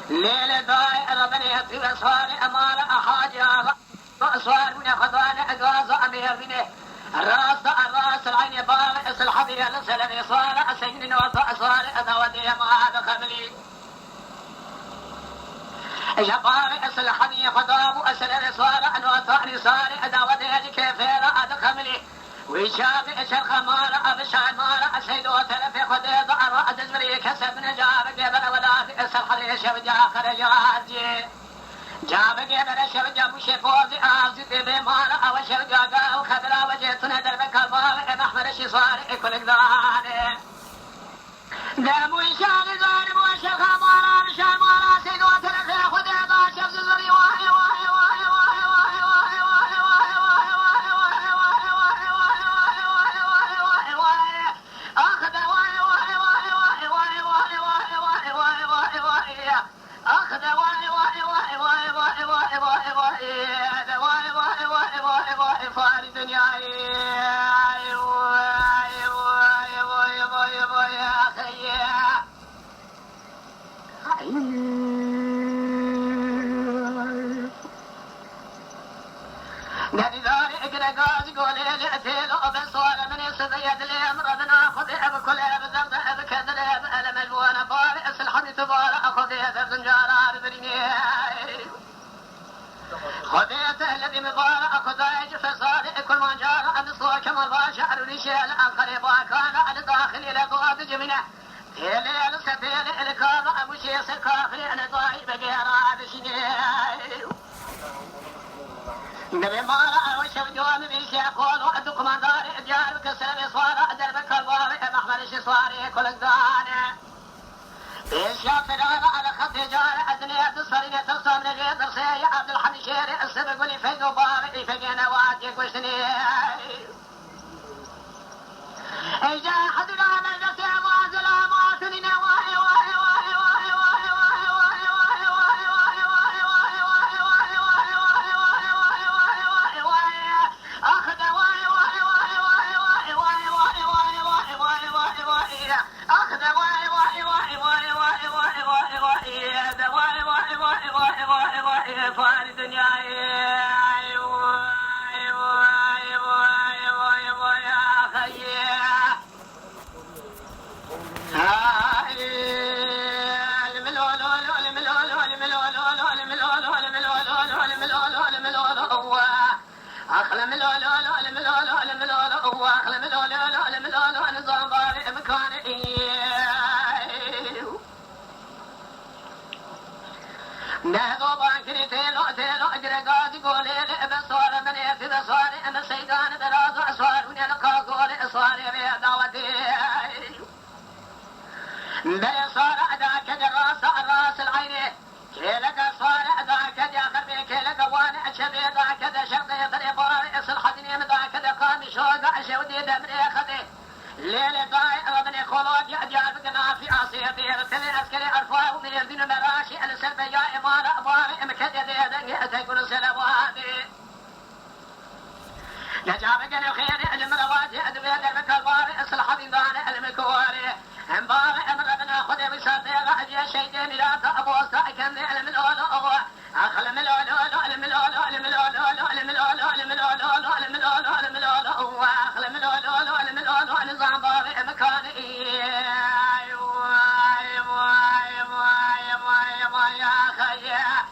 ليلة ضايع ربني في أسوار أمال أحاجها أسوار من خضان أجواز أميرني الراس العين بارئس الحبيب لسلم صار أسين وطأ أسوار أدودي ما دخلي جبارئس الحبيب خضاب أسلم صار أن وطأني صار أدودي كيفير أدخلي وشافي شرخ مارا أبشان مارا أسيد وتلفي خديد أرى أدزمري كسب نجاب قبل ولا في أسر حريش وجا خرجاجي جاب قبل شوجا مشفوزي آزي بمارا أوشر قاقا وخبرا وجيتنا دربك البارئ محمد الشصاري كل قداني دام وشان ظالم وشرخ مارا أبشان مارا أسيد وتلفي خديد أشف زري واهي واهي واهي واهي واهي واهي واهي واهي واهي واهي خذيته الذي مضارع خذايج فصارع كل ما جار عن صوك مرضى شعر نشيل أنقريبا كان على داخل إلى ضواد جمنه تيلي لسفير الكاظة مشيس الكافر أنا ضايب غير بشنيه نبي مارا وشف جوان بيشي أقول وعدك من داري أجار بكسر صوارع دربك الباري محمد الشصاري كل الداني بيشيا فرارة على خط جار أدني أدصرين تصم لغي درسي عبد الحمشيري السبق ولي فيدو باري فينا وادي كشني إجا حدنا مجلسي وازل أماتنين واهي واهي واهي واهي واهي واهي واهي واهي واهي واهي واهي واهي واهي واهي واهي واهي واهي واهي واهي أخذ واهي واهي واهي واهي واهي واهي واهي واهي واهي واهي واهي أخذ واهي واهي واهي واهي واهي واهي واهي واهي هذا واهي واهي واهي واهي واهي واهي فاري دنياي نهضوا بانكري تيلو تيلو اجرقات قولي بصور من يفي بصوري انا سيدان دراز اسوار من يلقى قولي اصواري بيداوتي بي صار اداك جراس الراس العيني كيلك صار اداك جاخر بي كيلك وانا اشبي اداك دا شرقي طريقاري اصل حدني مداك دا قامي شوق اشودي دمري خدي ليلة ضايع ربني خلوج أجار بقنا في عصيتي رتلي عسكري أرفاه ومن يردين مراشي السلب يا إمارة أباري مكدي دي أتيكون سلواتي نجاب قنا خيري المرواتي أدوية دربك الباري أصلح بيضاني المكواري امباري أمرنا خذي بساتي غاجي شيدين لا تأبو ساكن الملولو أخل ملولو الملولو الملولو الملولو الملولو الملولو الملولو أخل ملولو الملولو نظام باري مكاني يا خيا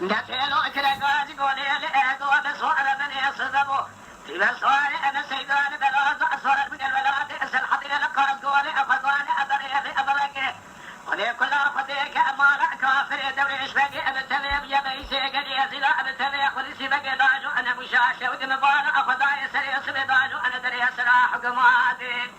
نتيلو كرقات قولي لأهدو بسوار من يصدبو في بسوار أنا سيدان بلاز أسوار من الولاد أسل حضر لقرب قولي أفضواني أدري أبرقي قولي كل أخذيك أمارا كافر دوري إشباقي أبتليب يبيسي قدي أزلا أبتلي أخذي سيبقي داجو أنا مشاشة ودي مبارا أخذاي سريس بداجو أنا دري سلاح قماتي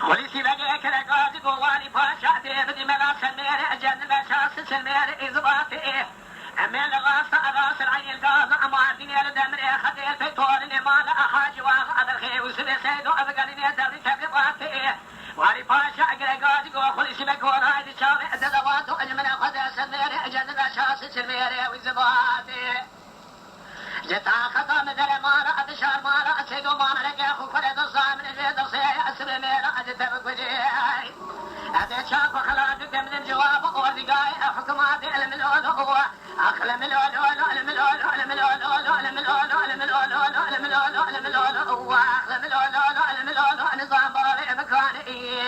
وليسي بقى كرقات قواني باشا دي ملا سميري أجن بشاس سميري إزباطي أميل غاصة أغاص العين القاضة أمارديني لدمري خدير في طورني مالا أحاج واغ أبرخي وسبي سيدو أبقاليني دوري تبقاتي واري باشا كرقات قوة وليسي بقى وراي دي شاوي أدلواتو أجمنا خدير سميري أجن بشاس سميري وإزباطي جتا خطا مدر مارا أبشار مارا أسيدو مارا لك أخو فرد الصامن الجيد الصيح أسر ميرا أجتب كجيهي أدي شاك وخلاجك من الجواب وردقاي حكمات الملولو أخل ملولو الملولو الملولو الملولو الملولو الملولو الملولو أخل ملولو الملولو نظام باري مكاني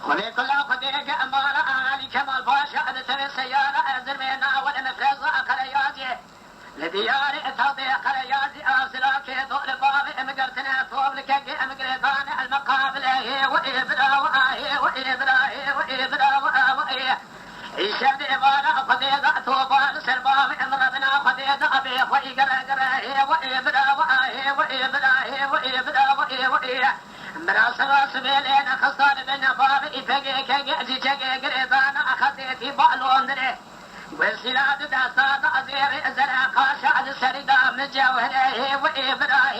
ولكل قديك أمارة علي كمال باشا أدتر السيارة أزر مينا والمفرزة قرياتي لدياري اتوضي قرياتي أرسلاكي طول بابي امقرتنا طوب لكي امقرتاني المقابل وإبرا وإبرا الشهد إبارة قديدة طوبان سرباب امربنا قديدة أبي خوي قرى وإبرا مراسل سبيلين خصار بن بابي إفقي كي جي قريبانا أخذيتي بالون دري والسلاد داستاد أزير زرع قاشع السريدة مجوهره وإبراه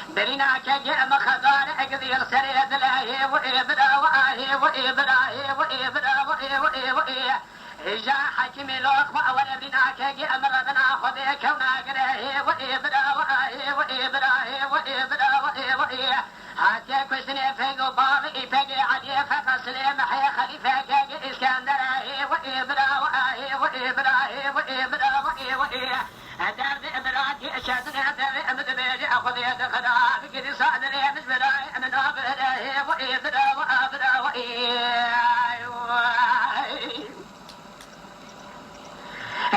برينا كي مخزان أقذير سريد له وإبراه إجا حكم الأخوة ولبنا كي أمرنا خذي كونا قريه وإبراه هاتي كسني فيقو بابي فيقي عدي فقسلي محي خليفة كي إسكندره وإبراه أدار إبراتي أشادني أدار أمدبيجي أخذ يد خدا بكري صادري مزبراي أمن أبره وإبراه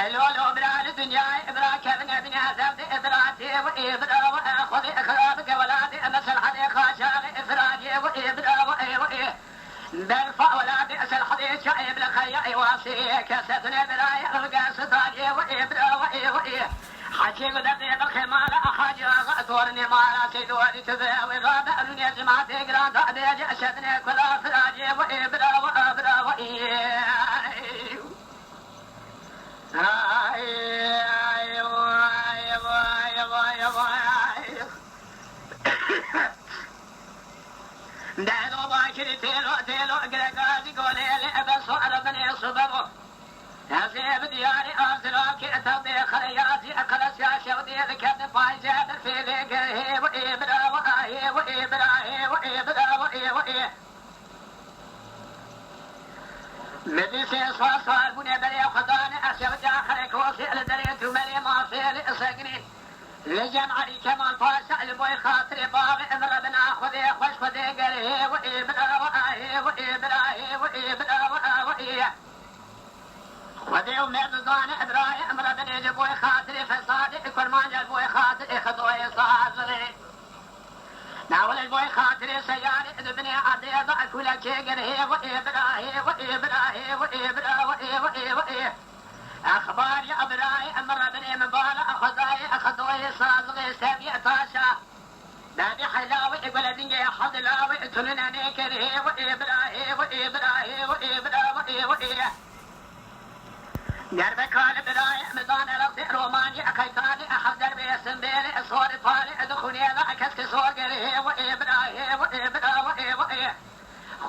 لولو برا الدنيا إبرا كابن ابن عزب إبراتي وإبرا وأخذ إخرابك ولادي أمسل حدي خاشار إفراجي وإبرا برفع ولادي أسل حدي شعيب لخيا واسي كسدني براي أرقى ستاجي وإبرا حكيم دقي بالخمال أخاجي أغطورني مالا سيدوري تذاوي غاب أرني جماعتي قران تأبيج أشدني كل أفراجي وإبرا دادو باكري تيلو قرقادي قولي لأبس وعربني صبرو هزيب دياري أرسلوكي أتضي خرياتي أقلس يا شودي ذكرت فايزات في ذكره وإبراه مدرسة صار بني بري خداني أشوج آخرك وصل دريت ومري ما فيل سجني لجمع لي كمان فاشل البوي خاطري باغي امر بنا خذي خوش خذي قريه وإبراه خذي ومرضان إبراهيم امر بني جبوي خاطري فصادق كرمان جبوي خاطري خذوي صادري ناول البوي خاطري سياري ابني عديضة كل شيء قريه وإبراه أخبار يا أبراي أمر بني مبالا أخذوي صادقي سبيع طاشا نادي حلاوي يقول الدنيا حضلاوي تلنا نكره وإبراه درب كان براي مدان رضي روماني أكيتاني أحد دربي سنبيلي صوري طالي أدخوني ذا كسك صوغره وإبراه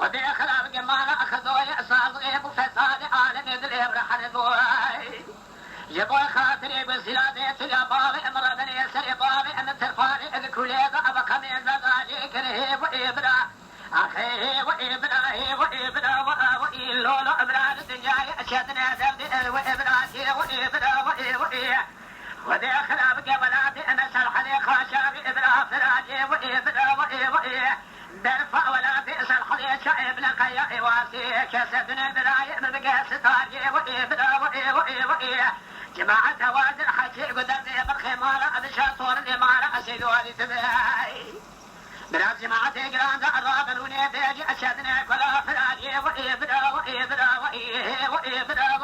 خذي خلاف جمالا أخذوي صادقي بفساد عالم ذلي برحل بوي جبوي خاطري بسلادي تلابالي امر بني سري بالي أن ترفالي أذكولي ذا أبقى من ذا كره وإبراه أخيه وإبراه وإلولو إبراه الدنيا أشدنا دردي وإبراه وذي خلابك ولادي أمسل حلي خاشابي إبراه فراجي وإبراه برفع ولادي أسل حلي شعيب لقيا واسي كسدنا براي من بقى ستاجي وإبراه جماعة توازن حكي قدرتي بالخمارة أبشا طور الإمارة أسيدوني تبعي براسي ما تقران الرابن ونبيج أشدنا كلا فرادي وإبرا وإبرا وإبرا